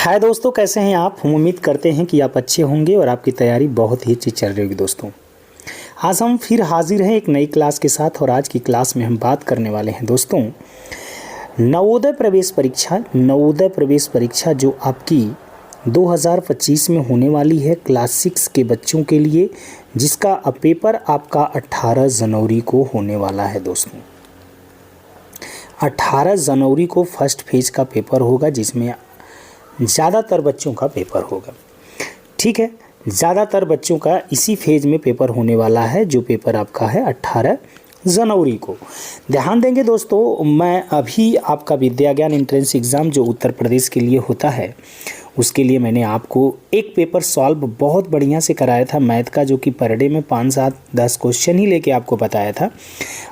हाय दोस्तों, कैसे हैं आप। हम उम्मीद करते हैं कि आप अच्छे होंगे और आपकी तैयारी बहुत ही अच्छी चल रही होगी। दोस्तों, आज हम फिर हाजिर हैं एक नई क्लास के साथ और आज की क्लास में हम बात करने वाले हैं दोस्तों नवोदय प्रवेश परीक्षा जो आपकी 2025 में होने वाली है क्लास 6 के बच्चों के लिए, जिसका पेपर आपका 18 जनवरी को होने वाला है। दोस्तों 18 जनवरी को फर्स्ट फेज का पेपर होगा, जिसमें ज़्यादातर बच्चों का पेपर होगा। ठीक है, ज़्यादातर बच्चों का इसी फेज में पेपर होने वाला है, जो पेपर आपका है 18 जनवरी को। ध्यान देंगे दोस्तों, मैं अभी आपका विद्या ज्ञान एंट्रेंस एग्ज़ाम जो उत्तर प्रदेश के लिए होता है, उसके लिए मैंने आपको एक पेपर सॉल्व बहुत बढ़िया से कराया था मैथ का, जो कि पर डे में 5, 7, 10 क्वेश्चन ही लेके आपको बताया था।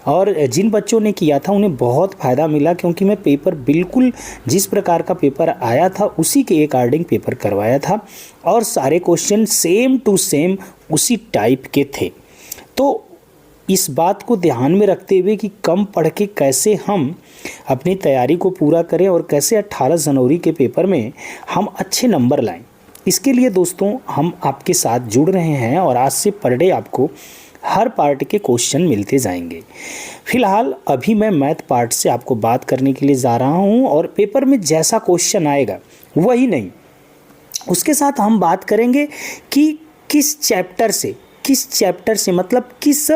और जिन बच्चों ने किया था उन्हें बहुत फ़ायदा मिला, क्योंकि मैं पेपर बिल्कुल जिस प्रकार का पेपर आया था उसी के अकॉर्डिंग पेपर करवाया था और सारे क्वेश्चन सेम टू सेम उसी टाइप के थे। तो इस बात को ध्यान में रखते हुए कि कम पढ़ के कैसे हम अपनी तैयारी को पूरा करें और कैसे 18 जनवरी के पेपर में हम अच्छे नंबर लाएं, इसके लिए दोस्तों हम आपके साथ जुड़ रहे हैं और आज से पर डे आपको हर पार्ट के क्वेश्चन मिलते जाएंगे। फिलहाल अभी मैं मैथ पार्ट से आपको बात करने के लिए जा रहा हूं और पेपर में जैसा क्वेश्चन आएगा वही नहीं, उसके साथ हम बात करेंगे कि किस चैप्टर से मतलब किस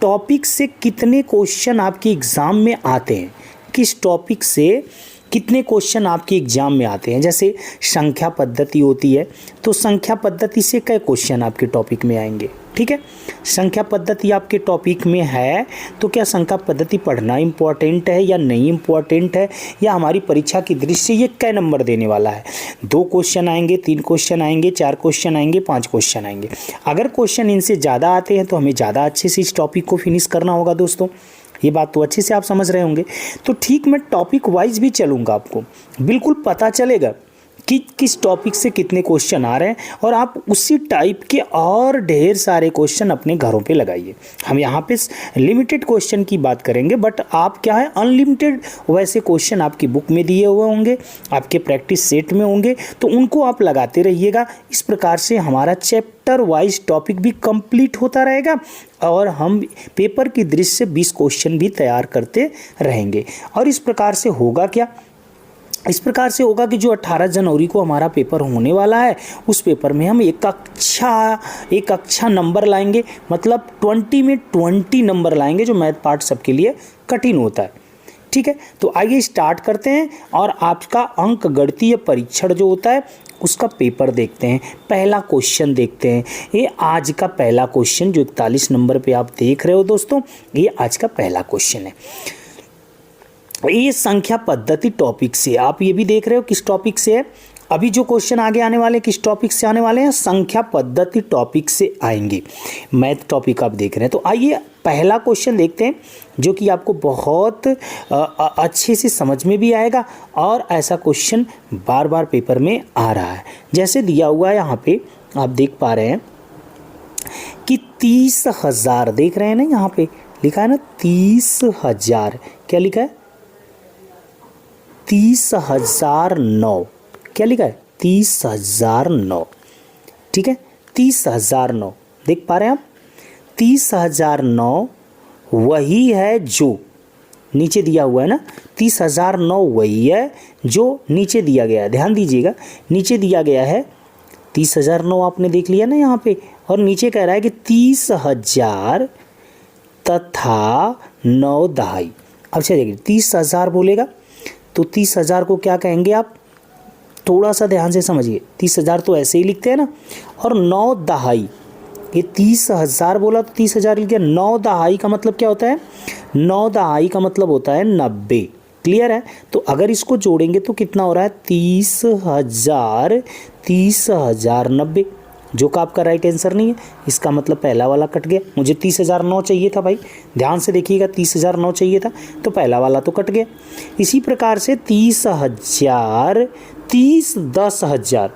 टॉपिक से कितने क्वेश्चन आपके एग्ज़ाम में आते हैं, किस टॉपिक से कितने क्वेश्चन आपके एग्ज़ाम में आते हैं। जैसे संख्या पद्धति होती है, तो संख्या पद्धति से कई क्वेश्चन आपके टॉपिक में आएंगे। ठीक है, संख्या पद्धति आपके टॉपिक में है तो क्या संख्या पद्धति पढ़ना इम्पोर्टेंट है या नहीं इम्पोर्टेंट है, या हमारी परीक्षा की दृष्टि से ये कै नंबर देने वाला है। 2 क्वेश्चन आएंगे, 3 क्वेश्चन आएंगे, 4 क्वेश्चन आएंगे, 5 क्वेश्चन आएंगे। अगर क्वेश्चन इनसे ज़्यादा आते हैं तो हमें ज़्यादा अच्छे से इस टॉपिक को फिनिश करना होगा। दोस्तों ये बात तो अच्छे से आप समझ रहे होंगे। तो ठीक, मैं टॉपिक वाइज भी चलूँगा, आपको बिल्कुल पता चलेगा कि किस टॉपिक से कितने क्वेश्चन आ रहे हैं और आप उसी टाइप के और ढेर सारे क्वेश्चन अपने घरों पे लगाइए। हम यहाँ पे लिमिटेड क्वेश्चन की बात करेंगे, बट आप क्या है अनलिमिटेड वैसे क्वेश्चन आपकी बुक में दिए हुए होंगे, आपके प्रैक्टिस सेट में होंगे, तो उनको आप लगाते रहिएगा। इस प्रकार से हमारा चैप्टर वाइज टॉपिक भी कंप्लीट होता रहेगा और हम पेपर की दृष्टि से 20 क्वेश्चन भी तैयार करते रहेंगे। और इस प्रकार से होगा क्या, इस प्रकार से होगा कि जो 18 जनवरी को हमारा पेपर होने वाला है, उस पेपर में हम एक अच्छा नंबर लाएंगे, मतलब 20 में 20 नंबर लाएंगे, जो मैथ पार्ट सबके लिए कठिन होता है। ठीक है, तो आइए स्टार्ट करते हैं और आपका अंक गणितीय परीक्षण जो होता है उसका पेपर देखते हैं। पहला क्वेश्चन देखते हैं। ये आज का पहला क्वेश्चन जो 41 नंबर पे आप देख रहे हो दोस्तों, ये आज का पहला क्वेश्चन है। ये संख्या पद्धति टॉपिक से, आप ये भी देख रहे हो किस टॉपिक से है। अभी जो क्वेश्चन आगे आने वाले किस टॉपिक से आने वाले हैं, संख्या पद्धति टॉपिक से आएंगे। मैथ टॉपिक आप देख रहे हैं। तो आइए पहला क्वेश्चन देखते हैं, जो कि आपको बहुत अच्छे से समझ में भी आएगा और ऐसा क्वेश्चन बार बार पेपर में आ रहा है। जैसे दिया हुआ है यहाँ पे, आप देख पा रहे हैं कि 30,000 देख रहे हैं ना, यहाँ पे लिखा है ना 30,000, क्या लिखा है 30,009, क्या लिखा है 30,009। ठीक है, 30,009 देख पा रहे हैं आप, 30,009 वही है जो नीचे दिया हुआ है ना, 30,009 वही है जो नीचे दिया गया है। ध्यान दीजिएगा, नीचे दिया गया है 30,009, आपने देख लिया ना यहाँ पे, और नीचे कह रहा है कि 30,000 तथा 9 दहाई। अच्छा देखिए, 30,000 बोलेगा तो 30,000 को क्या कहेंगे आप, थोड़ा सा ध्यान से समझिए। 30,000 तो ऐसे ही लिखते हैं ना, और 9 दहाई, ये 30,000 बोला तो 30,000 लिख दिया। 9 दहाई का मतलब क्या होता है, 9 दहाई का मतलब होता है 90। क्लियर है। तो अगर इसको जोड़ेंगे तो कितना हो रहा है, 30,090, जो का आपका राइट आंसर नहीं है। इसका मतलब पहला वाला कट गया। मुझे 30,009 चाहिए था भाई, ध्यान से देखिएगा, 30,009 चाहिए था, तो पहला वाला तो कट गया। इसी प्रकार से 30,000, 10,000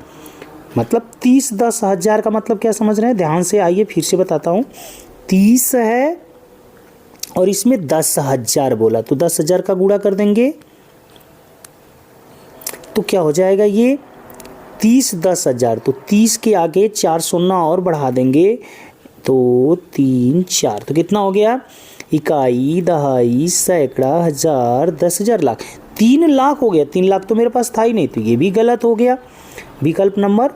मतलब 10,000 का मतलब क्या समझ रहे हैं, ध्यान से आइए फिर से बताता हूँ। 30 है और इसमें 10,000 बोला, तो 10,000 का गुणा कर देंगे तो क्या हो जाएगा, ये 30 10,000, तो 30 के आगे 4 शून्य और बढ़ा देंगे तो 3 4, तो कितना हो गया? इकाई, दहाई, सैकड़ा, हजार, 10,000, लाख। 3 लाख हो गया। 3 लाख तो मेरे पास था ही नहीं, तो ये भी गलत हो गया। विकल्प नंबर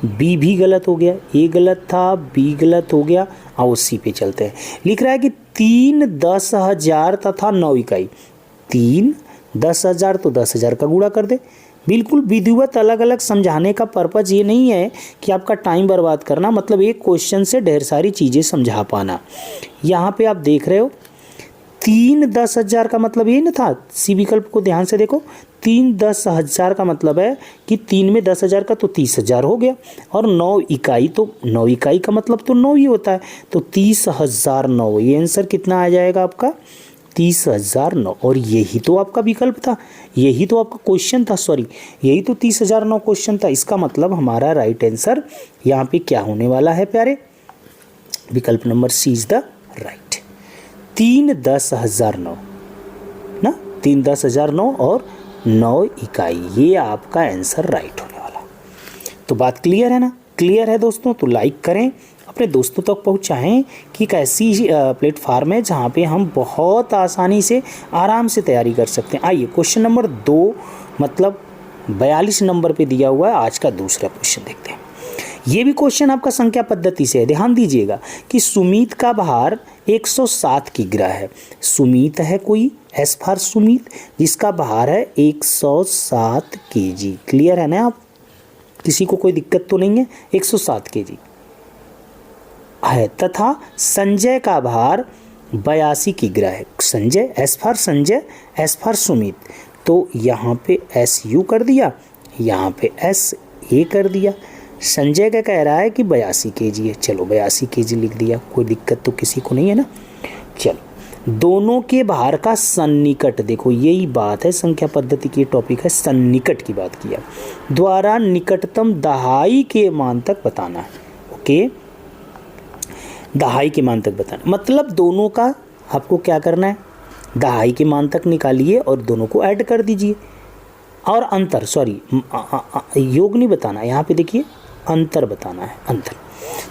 बी भी गलत हो गया। ए गलत था, बी गलत हो गया। आओ सी पे चलते हैं। लिख रहा है कि 3 10,000 तथा 9 इकाई। 3 10,000 तो 10,000 का गुणा कर दे। बिल्कुल विधिवत अलग अलग समझाने का पर्पज ये नहीं है कि आपका टाइम बर्बाद करना, मतलब एक क्वेश्चन से ढेर सारी चीज़ें समझा पाना। यहाँ पे आप देख रहे हो 3 10,000 का मतलब ये ना था, सी विकल्प को ध्यान से देखो। 3 10,000 का मतलब है कि 3 में 10,000 का तो 30,000 हो गया, और 9 इकाई, तो 9 इकाई का मतलब तो 9 ही होता है, तो 30,009। ये आंसर कितना आ जाएगा आपका? 30,009। और यही तो आपका विकल्प था, यही तो आपका क्वेश्चन था, सॉरी यही तो 30,009 क्वेश्चन था। इसका मतलब हमारा राइट आंसर यहाँ पे क्या होने वाला है प्यारे? विकल्प number C is the right. 3 10,009 ना, 3 10,009 और 9 इकाई, ये आपका आंसर राइट होने वाला। तो बात क्लियर है ना? क्लियर है दोस्तों? तो लाइक करें, अपने दोस्तों तक पहुंचाएं कि एक ऐसी प्लेटफार्म है जहां पे हम बहुत आसानी से आराम से तैयारी कर सकते हैं। आइए क्वेश्चन नंबर 2 मतलब 42 नंबर पे दिया हुआ है आज का दूसरा क्वेश्चन देखते हैं। ये भी क्वेश्चन आपका संख्या पद्धति से है। ध्यान दीजिएगा कि सुमित का भार 107 किग्रा है। सुमित है कोई, एस फॉर सुमित, जिसका भार है 107 केजी। क्लियर है ना? आप किसी को कोई दिक्कत तो नहीं है? 107 केजी है। तथा संजय का भार 82 किग्रा है। Sanjay, S for Sanjay, S for Sumit, तो यहाँ पे एस यू कर दिया, यहाँ पे एस ए कर दिया। संजय का कह रहा है कि 82 केजी है, चलो 82 केजी लिख दिया, कोई दिक्कत तो किसी को नहीं है ना। चलो दोनों के भार का सन्निकट, देखो यही बात है, संख्या पद्धति की टॉपिक है, सन्निकट की बात किया, द्वारा निकटतम दहाई के मान तक बताना है। ओके, दहाई के मान तक बताना, मतलब दोनों का आपको क्या करना है? दहाई के मान तक निकालिए और दोनों को ऐड कर दीजिए। और अंतर, सॉरी योग नहीं बताना, यहाँ पे देखिए अंतर बताना है, अंतर।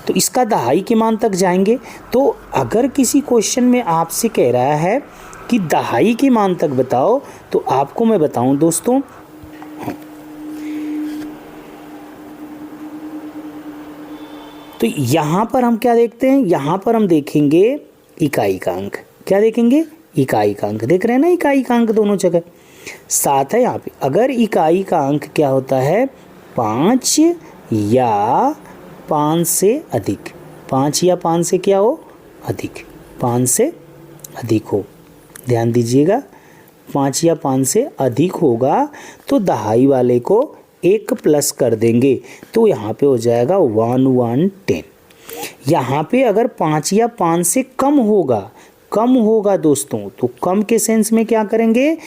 तो इसका दहाई के मान तक जाएंगे। तो अगर किसी क्वेश्चन में आपसे कह रहा है कि दहाई के मान तक बताओ, तो आपको मैं बताऊं दोस्तों, तो यहाँ पर हम क्या देखते हैं? यहाँ पर हम देखेंगे इकाई का अंक। क्या देखेंगे? इकाई का अंक। देख रहे हैं ना, इकाई का अंक दोनों जगह साथ है। यहाँ पे अगर इकाई का अंक क्या होता है? 5 या 5 से अधिक, 5 या 5 से क्या हो? अधिक, 5 से अधिक हो। ध्यान दीजिएगा, 5 या 5 से अधिक होगा तो दहाई वाले को 1 प्लस कर देंगे, तो यहाँ पे हो जाएगा 1 1 10। यहाँ पे अगर 5 या 5 से कम होगा दोस्तों, तो कम के सेंस में क्या करेंगे?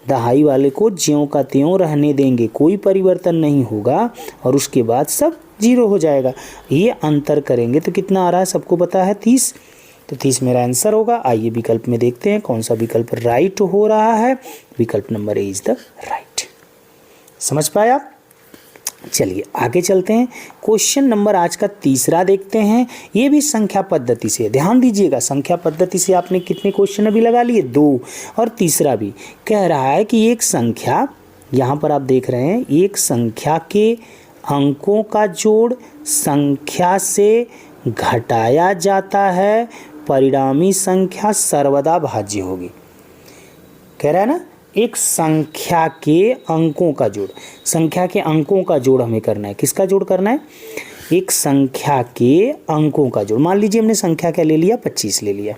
दहाई वाले को ज्यों का त्यों रहने देंगे, कोई परिवर्तन नहीं होगा, और उसके बाद सब 0 हो जाएगा। ये अंतर करेंगे तो कितना आ रहा है? सबको पता है 30, तो 30 मेरा आंसर होगा। आइए विकल्प में देखते हैं कौन सा विकल्प राइट हो रहा है। विकल्प number A is the right. समझ पाए आप? चलिए आगे चलते हैं। क्वेश्चन नंबर आज का तीसरा देखते हैं। ये भी संख्या पद्धति से, ध्यान दीजिएगा, संख्या पद्धति से आपने कितने क्वेश्चन अभी लगा लिए? 2। और तीसरा भी कह रहा है कि एक संख्या, यहाँ पर आप देख रहे हैं, एक संख्या के अंकों का जोड़ संख्या से घटाया जाता है, परिणामी संख्या सर्वदा भाज्य होगी। कह रहा है ना, एक संख्या के अंकों का जोड़, संख्या के अंकों का जोड़ हमें करना है। किसका जोड़ करना है? एक संख्या के अंकों का जोड़। मान लीजिए हमने संख्या क्या ले लिया? 25 ले लिया।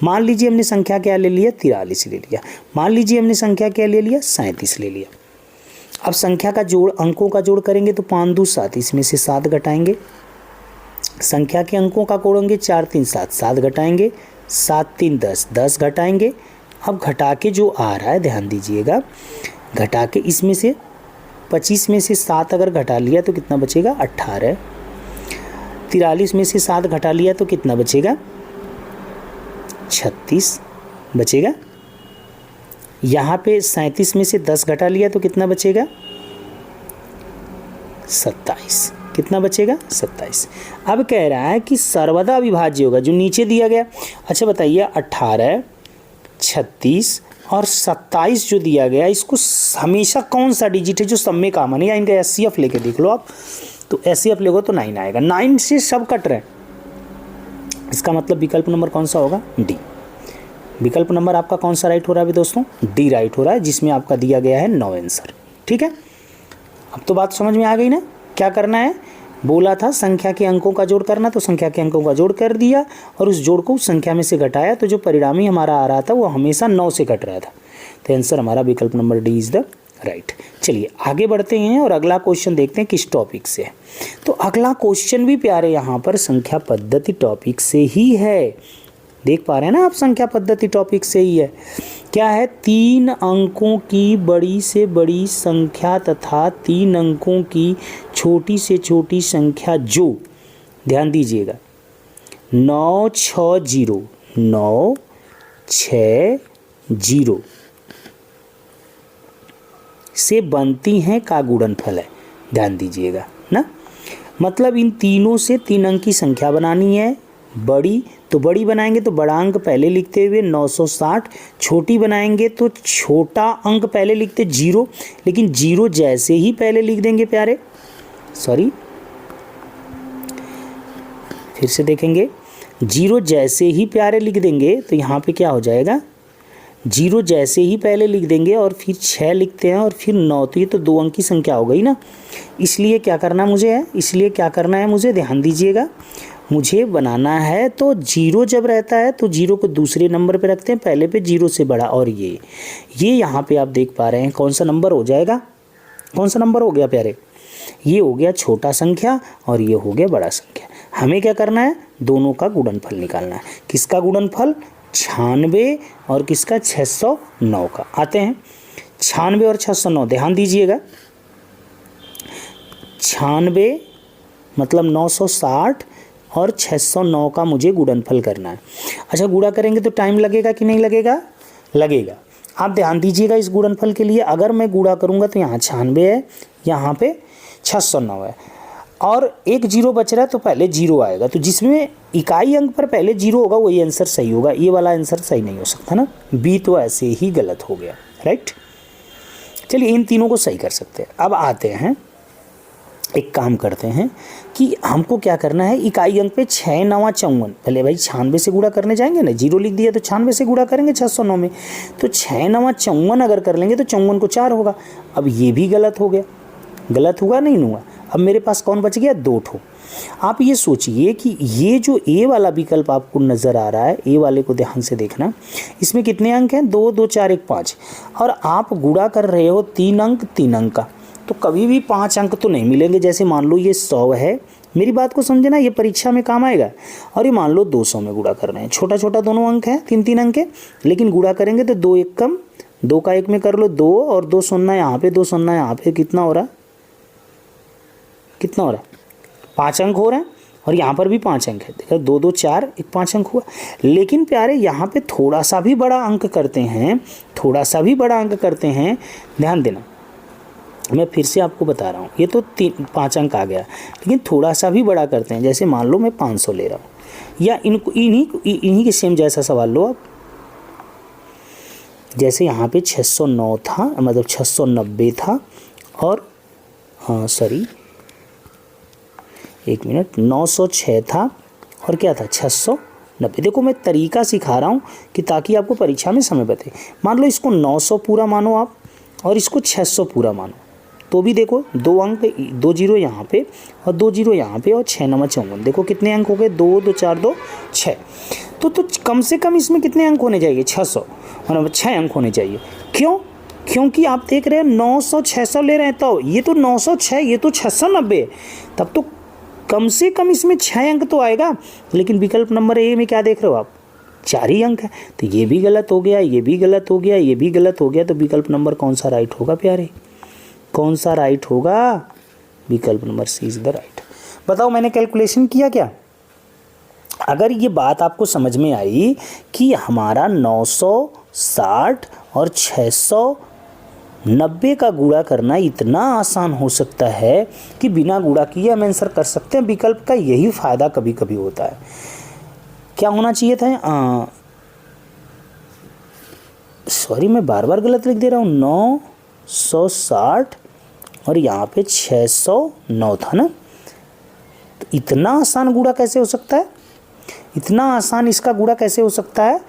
मान लीजिए हमने संख्या क्या ले लिया? 43 ले लिया। मान लीजिए हमने संख्या क्या ले लिया? 37 ले लिया। अब संख्या का जोड़, अंकों का जोड़ करेंगे तो 5 2 7, इसमें से 7 घटाएंगे। संख्या के अंकों का जोड़ेंगे 4 3 7, 7 घटाएंगे, 7 3 10, 10 घटाएंगे। अब घटा के जो आ रहा है, ध्यान दीजिएगा, घटा के इसमें से 25 में से 7 अगर घटा लिया तो कितना बचेगा? 18। 43 में से 7 घटा लिया तो कितना बचेगा? 36 बचेगा। यहाँ पे 37 में से 10 घटा लिया तो कितना बचेगा? 27। कितना बचेगा? 27। अब कह रहा है कि सर्वदा अविभाज्य होगा, जो नीचे दिया गया। अच्छा बताइए 18, 36 और 27 जो दिया गया, इसको हमेशा कौन सा डिजिट है जो सब में कॉमन है? या इनका एचसीएफ लेके देख लो आप, तो एचसीएफ लेगो तो 9 आएगा। 9 से सब कट रहे हैं, इसका मतलब विकल्प नंबर कौन सा होगा? डी। विकल्प नंबर आपका कौन सा राइट हो रहा है अभी दोस्तों? डी राइट हो रहा है, जिसमें आपका दिया गया है 9 आंसर। ठीक है, अब तो बात समझ में आ गई ना? क्या करना है? बोला था संख्या के अंकों का जोड़ करना, तो संख्या के अंकों का जोड़ कर दिया और उस जोड़ को उस संख्या में से घटाया, तो जो परिणामी हमारा आ रहा था वो हमेशा 9 से घट रहा था। तो आंसर हमारा विकल्प number D is the right. चलिए आगे बढ़ते हैं और अगला क्वेश्चन देखते हैं किस टॉपिक से है। तो अगला क्वेश्चन भी प्यारे यहाँ पर संख्या पद्धति टॉपिक से ही है। देख पा रहे हैं ना आप, संख्या पद्धति टॉपिक से ही है। क्या है? 3 अंकों की बड़ी से बड़ी संख्या तथा 3 अंकों की छोटी से छोटी संख्या जो, ध्यान दीजिएगा, 960 960 से बनती हैं का गुणनफल है। ध्यान दीजिएगा ना, मतलब इन तीनों से 3 अंक की संख्या बनानी है। बड़ी तो बड़ी बनाएंगे तो बड़ा अंक पहले लिखते हुए 960, छोटी बनाएंगे तो छोटा अंक पहले लिखते 0, लेकिन 0 जैसे ही पहले लिख देंगे प्यारे, सॉरी फिर से देखेंगे, 0 जैसे ही प्यारे लिख देंगे तो यहाँ पे क्या हो जाएगा? 0 जैसे ही पहले लिख देंगे और फिर 6 लिखते हैं और फिर 9, तो ये तो 2 अंक की संख्या हो गई ना। इसलिए क्या करना है मुझे, ध्यान दीजिएगा, मुझे बनाना है तो 0 जब रहता है तो 0 को दूसरे नंबर पे रखते हैं, पहले पे 0 से बड़ा। और ये यहाँ पे आप देख पा रहे हैं कौन सा नंबर हो जाएगा? कौन सा नंबर हो गया प्यारे? ये हो गया छोटा संख्या और ये हो गया बड़ा संख्या। हमें क्या करना है? दोनों का गुणनफल निकालना है। किसका गुणनफल? 96 और किसका? 609 का। आते हैं 96 और 609, ध्यान दीजिएगा, 96 मतलब 960 और 609 का मुझे गुणनफल करना है। अच्छा, गुणा करेंगे तो टाइम लगेगा कि नहीं लगेगा? लगेगा। आप ध्यान दीजिएगा इस गुणनफल के लिए, अगर मैं गुणा करूंगा तो यहाँ 96 है, यहाँ पे 609 है और एक 0 बच रहा है, तो पहले 0 आएगा। तो जिसमें इकाई अंक पर पहले 0 होगा वही आंसर सही होगा। ये वाला आंसर सही नहीं हो सकता ना, बी तो ऐसे ही गलत हो गया, राइट। चलिए इन तीनों को सही कर सकते हैं। अब आते हैं, एक काम करते हैं कि हमको क्या करना है, इकाई अंक पे 6 9 54, पहले भाई 96 से गुणा करने जाएंगे ना, 0 लिख दिया तो 96 से गुणा करेंगे 609 में, तो 6 9 54 अगर कर लेंगे तो 54 को 4 होगा। अब ये भी गलत हो गया, गलत हुआ नहीं हुआ? अब मेरे पास कौन बच गया? 2 ठो। आप ये सोचिए कि ये जो ए वाला विकल्प आपको नज़र आ रहा है, ए वाले को ध्यान से देखना, इसमें कितने अंक हैं? 2 2 4 1 5, और आप गुणा कर रहे हो 3 अंक 3 अंक का, तो कभी भी 5 अंक तो नहीं मिलेंगे। जैसे मान लो ये 100 है, मेरी बात को समझे ना, ये परीक्षा में काम आएगा। और ये मान लो 200 में गुणा कर रहे हैं, छोटा छोटा दोनों अंक हैं, 3 3 अंक है, लेकिन गुणा करेंगे तो 2 1 कम, 2 का 1 में कर लो 2 और 2 शून्य यहाँ पे, 2 शून्य यहाँ पे, कितना हो रहा है? 5 अंक हो रहे हैं, और यहाँ पर भी 5 अंक है। देखो 2 2 4 1 5 अंक हुआ। लेकिन प्यारे यहाँ पे थोड़ा सा भी बड़ा अंक करते हैं, ध्यान देना, मैं फिर से आपको बता रहा हूँ, ये तो 5 अंक आ गया, लेकिन थोड़ा सा भी बड़ा करते हैं। जैसे मान लो मैं 500 ले रहा हूँ, या इन्हीं के सेम जैसा सवाल लो आप। जैसे यहाँ पे 609 था, मतलब 690 था, और हाँ सॉरी 1 मिनट, 906 था और क्या था? 690। देखो मैं तरीका सिखा रहा हूँ कि ताकि आपको परीक्षा में समय बचे। मान लो इसको 900 पूरा मानो आप और इसको 600 पूरा मानो, तो भी देखो 2 अंक, 2 0 यहाँ पे और 2 0 यहाँ पे, और 6 9 54, देखो कितने अंक हो गए? 2 2 4 2 6। तो कम से कम इसमें कितने अंक होने चाहिए? 600, मतलब 6 अंक होने चाहिए। क्यों? क्योंकि आप देख रहे हैं 900 600 ले रहे हैं, तो ये तो 906, ये तो 690, तब तो कम से कम इसमें 6 अंक तो आएगा। लेकिन विकल्प नंबर ए में क्या देख रहे हो आप? 4 ही अंक है, तो ये भी गलत हो गया, ये भी गलत हो गया, ये भी गलत हो गया। तो विकल्प नंबर कौन सा राइट होगा प्यारे? कौन सा राइट होगा? विकल्प number C is the right. बताओ मैंने कैलकुलेशन किया क्या? अगर ये बात आपको समझ में आई कि हमारा 960 और 600 90 का गुणा करना इतना आसान हो सकता है कि बिना गुणा किए हम आंसर कर सकते हैं। विकल्प का यही फ़ायदा कभी कभी होता है। क्या होना चाहिए था, सॉरी मैं बार बार गलत लिख दे रहा हूँ, 960 और यहाँ पे 609 था ना। तो इतना आसान गुणा कैसे हो सकता है, इतना आसान इसका गुणा कैसे हो सकता है?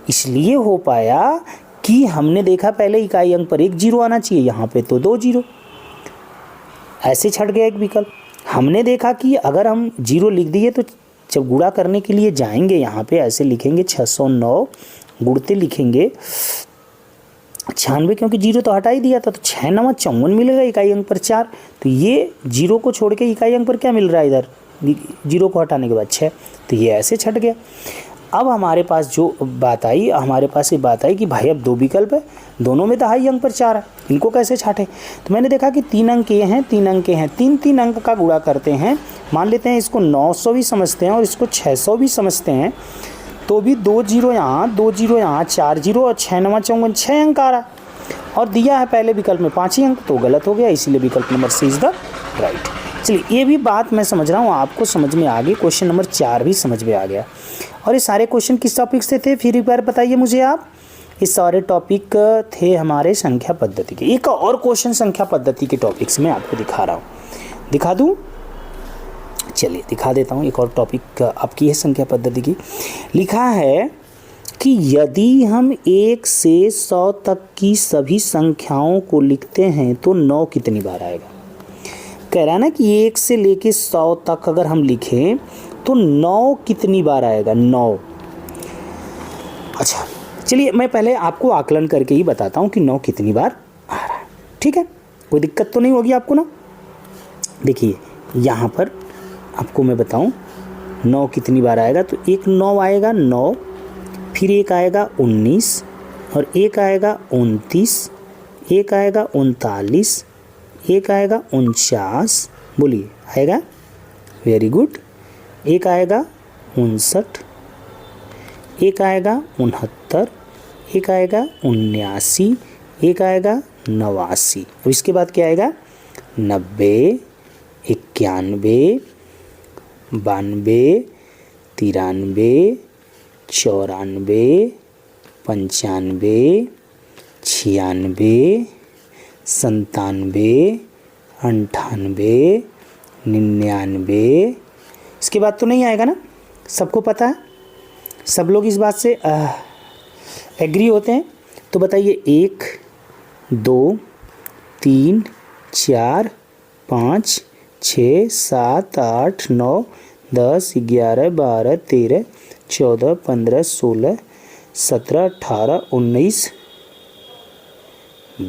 इसलिए हो पाया कि हमने देखा पहले इकाई अंक पर एक जीरो आना चाहिए, यहाँ पे तो 2 जीरो, ऐसे छट गया एक विकल्प। हमने देखा कि अगर हम जीरो लिख दिए तो जब गुणा करने के लिए जाएंगे यहाँ पे ऐसे लिखेंगे 609, गुणते लिखेंगे 96, क्योंकि जीरो तो हटा ही दिया था, तो 6 9 54 मिलेगा, इकाई अंक पर 4। तो ये जीरो को छोड़ के इकाई अंक पर क्या मिल रहा है इधर, जीरो को हटाने के बाद 6, तो ये ऐसे छट गया। अब हमारे पास जो बात आई, हमारे पास ये बात आई कि भाई अब 2 विकल्प है, दोनों में दहाई अंक पर 4 है, इनको कैसे छाटें? तो मैंने देखा कि 3 अंक ये हैं, 3 अंक हैं, 3 अंक का गुणा करते हैं। मान लेते हैं इसको 900 भी समझते हैं और इसको 600 भी समझते हैं, तो भी 2 जीरो यहाँ, 2 जीरो यहाँ, 4 जीरो और 6 9 54, 6 अंक आ रहा है। और दिया है पहले विकल्प में 5 ही अंक, तो गलत हो गया, इसीलिए विकल्प number C is the right. चलिए ये भी बात मैं समझ रहा हूँ, आपको समझ में आ गई। क्वेश्चन नंबर 4 भी समझ में आ गया। और ये सारे क्वेश्चन किस टॉपिक से थे फिर एक बार बताइए मुझे आप? ये सारे टॉपिक थे हमारे संख्या पद्धति के। एक और क्वेश्चन संख्या पद्धति के टॉपिक से मैं आपको दिखा रहा हूँ, दिखा दूँ? चलिए दिखा देता हूँ। एक और टॉपिक आपकी है संख्या पद्धति की। लिखा है कि यदि हम 1 से 100 तक की सभी संख्याओं को लिखते हैं तो 9 कितनी बार आएगा? कह रहा है ना कि 1 से लेके 100 तक अगर हम लिखें तो 9 कितनी बार आएगा? 9। अच्छा चलिए मैं पहले आपको आकलन करके ही बताता हूँ कि 9 कितनी बार आ रहा है, ठीक है? कोई दिक्कत तो नहीं होगी आपको ना? देखिए यहाँ पर आपको मैं बताऊँ 9 कितनी बार आएगा। तो एक 9 आएगा, 9, फिर एक आएगा 19 और एक आएगा 29, एक आएगा 39, एक आएगा 49, बोलिए आएगा? Very good. एक आएगा 59, एक आएगा 69, एक आएगा 79, एक आएगा 89। और इसके बाद क्या आएगा? 90, 91, 92, 93, 94, 95, 96, 97, 98, 99। इसके बाद तो नहीं आएगा ना? सबको पता है, सब लोग इस बात से एग्री होते हैं? तो बताइए 1 2 3 4 5 6 7 8 9 10 11 12 13 14 15 16 17 18 19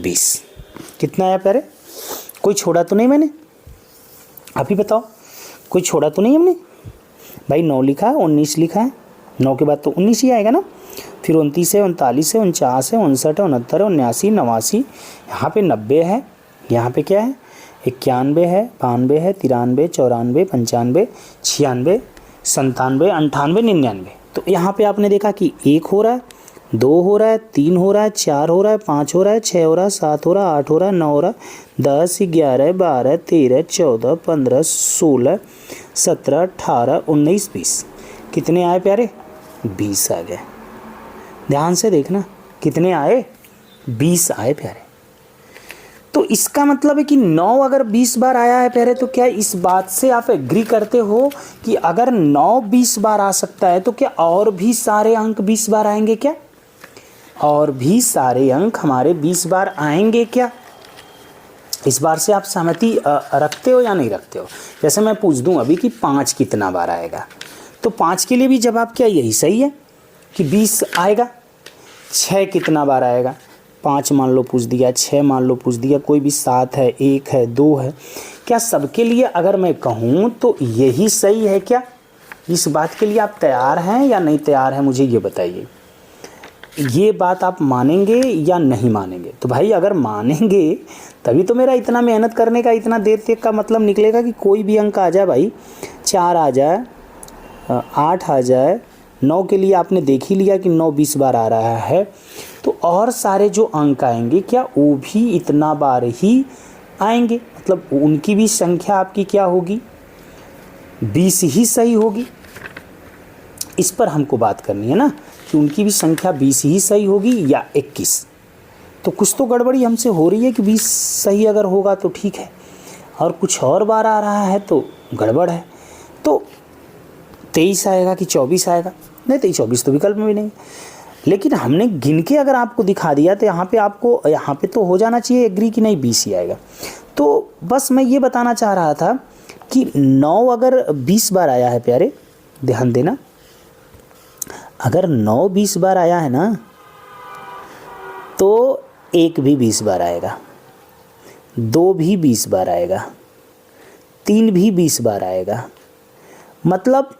20। कितना आया प्यारे? कोई छोड़ा तो नहीं मैंने? आप ही बताओ, कोई छोड़ा तो नहीं हमने? भाई 9 लिखा है, 19 लिखा है, 9 के बाद तो 19 ही आएगा ना। फिर 29 है, 39 है, 49 है, 59 है, 69 है, 89, 89, यहाँ पे 90 है, यहाँ पे क्या है 91 है, 92 है, 93, 94, 95, 96, 97, 98, 99। तो यहाँ पे आपने देखा कि 1 हो रहा है, 2 हो रहा है, 3 हो रहा है, 4 हो रहा है, 5 हो रहा है, 6 हो रहा है, 7 हो रहा है, 8 हो रहा है, 9 हो रहा है, 10 11 12 13 14 15 16 17 18 19 20। कितने आए प्यारे? 20 आ गए। ध्यान से देखना कितने आए? 20 आए प्यारे। तो इसका मतलब है कि 9 अगर 20 बार आया है प्यारे, तो क्या इस बात से आप एग्री करते हो कि अगर 9 20 बार आ सकता है तो क्या और भी सारे अंक 20 बार आएंगे क्या? और भी सारे अंक हमारे 20 बार आएंगे क्या? इस बार से आप सहमति रखते हो या नहीं रखते हो? जैसे मैं पूछ दूं अभी कि 5 कितना बार आएगा, तो 5 के लिए भी जवाब क्या यही सही है कि 20 आएगा। 6 कितना बार आएगा? 5 मान लो पूछ दिया, 6 मान लो पूछ दिया, कोई भी 7 है, 1 है, 2 है, क्या सबके लिए अगर मैं कहूँ तो यही सही है क्या? इस बात के लिए आप तैयार हैं या नहीं तैयार हैं, मुझे ये बताइए। ये बात आप मानेंगे या नहीं मानेंगे? तो भाई अगर मानेंगे तभी तो मेरा इतना मेहनत करने का, इतना देर तक का मतलब निकलेगा कि कोई भी अंक आ जाए भाई, 4 आ जाए, 8 आ जाए, 9 के लिए आपने देख ही लिया कि 9 20 बार आ रहा है, तो और सारे जो अंक आएंगे क्या वो भी इतना बार ही आएंगे, मतलब उनकी भी संख्या आपकी क्या होगी, 20 ही सही होगी। इस पर हमको बात करनी है ना कि उनकी भी संख्या 20 ही सही होगी या 21। तो कुछ तो गड़बड़ी हमसे हो रही है कि 20 सही अगर होगा तो ठीक है, और कुछ और बार आ रहा है तो गड़बड़ है। तो 23 आएगा कि 24 आएगा? नहीं, 23 24 तो विकल्प में भी नहीं। लेकिन हमने गिन के अगर आपको दिखा दिया तो यहाँ पे तो हो जाना चाहिए एग्री कि नहीं 20 ही आएगा। तो बस मैं ये बताना चाह रहा था कि 9 अगर 20 बार आया है प्यारे, ध्यान देना, अगर 9 20 बार आया है ना तो 1 भी 20 बार आएगा, 2 भी 20 बार आएगा, 3 भी 20 बार आएगा। मतलब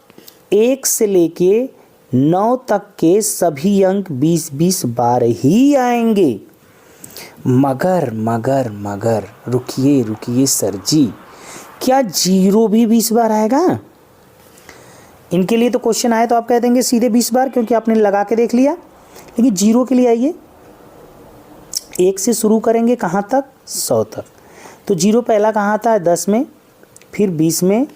1 से लेके 9 तक के सभी अंक 20-20 बार ही आएंगे। मगर रुकिए सर जी, क्या 0 भी 20 बार आएगा? इनके लिए तो क्वेश्चन आए तो आप कह देंगे सीधे 20 बार, क्योंकि आपने लगा के देख लिया। लेकिन 0 के लिए आइए, 1 से शुरू करेंगे कहाँ तक? 100 तक। तो 0 पहला कहाँ आता है? 10 में, फिर 20 में,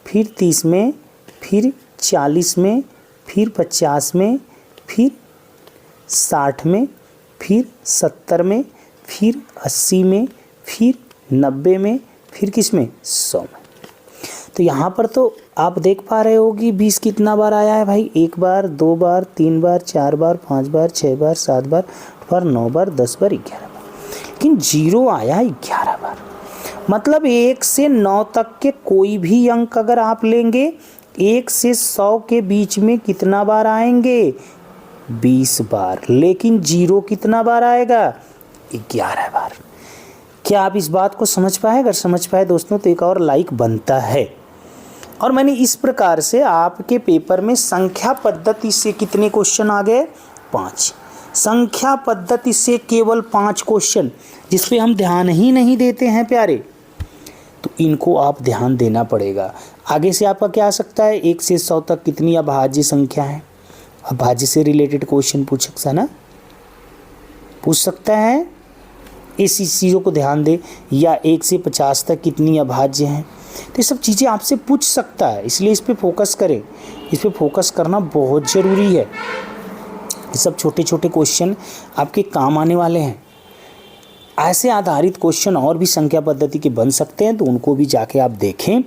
फिर 30 में, फिर 40 में, फिर 50 में, फिर 60 में, फिर 70 में, फिर 80 में, फिर 90 में, फिर किस में? 100 में। तो यहाँ पर तो आप देख पा रहे हो कि 20 कितना बार आया है भाई? 1 बार, 2 बार, 3 बार, 4 बार, 5 बार, 6 बार, 7 बार, 8 बार, 9 बार, 10 बार, 11 बार। लेकिन 0 आया 11 बार। मतलब 1 से 9 तक के कोई भी अंक अगर आप लेंगे, 1 से 100 के बीच में कितना बार आएंगे? 20 बार। लेकिन 0 कितना बार आएगा? 11 बार। क्या आप इस बात को समझ पाए? अगर समझ पाए दोस्तों तो एक और लाइक बनता है। और मैंने इस प्रकार से आपके पेपर में संख्या पद्धति से कितने क्वेश्चन आ गए? 5। संख्या पद्धति से केवल 5 क्वेश्चन, जिस पे हम ध्यान ही नहीं देते हैं प्यारे। तो इनको आप ध्यान देना पड़ेगा। आगे से आपका क्या आ सकता है? 1 से 100 तक कितनी अभाज्य संख्या है? अभाज्य से रिलेटेड क्वेश्चन पूछ सकता है। इस चीज़ों को ध्यान दे। या 1 से 50 तक कितनी अभाज्य हैं? तो ये सब चीज़ें आपसे पूछ सकता है, इसलिए इस पे फोकस करें। इस पे फोकस करना बहुत ज़रूरी है। ये सब छोटे छोटे क्वेश्चन आपके काम आने वाले हैं। ऐसे आधारित क्वेश्चन और भी संख्या पद्धति के बन सकते हैं, तो उनको भी जाके आप देखें।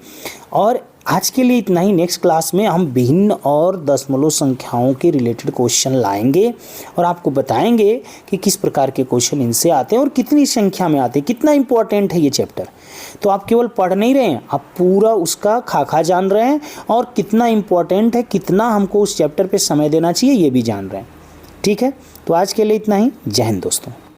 और आज के लिए इतना ही। नेक्स्ट क्लास में हम भिन्न और दशमलव संख्याओं के रिलेटेड क्वेश्चन लाएंगे और आपको बताएंगे कि किस प्रकार के क्वेश्चन इनसे आते हैं और कितनी संख्या में आते हैं, कितना इंपॉर्टेंट है ये चैप्टर। तो आप केवल पढ़ नहीं रहे हैं, आप पूरा उसका खाका जान रहे हैं और कितना इंपॉर्टेंट है, कितना हमको उस चैप्टर पे समय देना चाहिए ये भी जान रहे हैं। ठीक है, तो आज के लिए इतना ही। जय हिंद दोस्तों।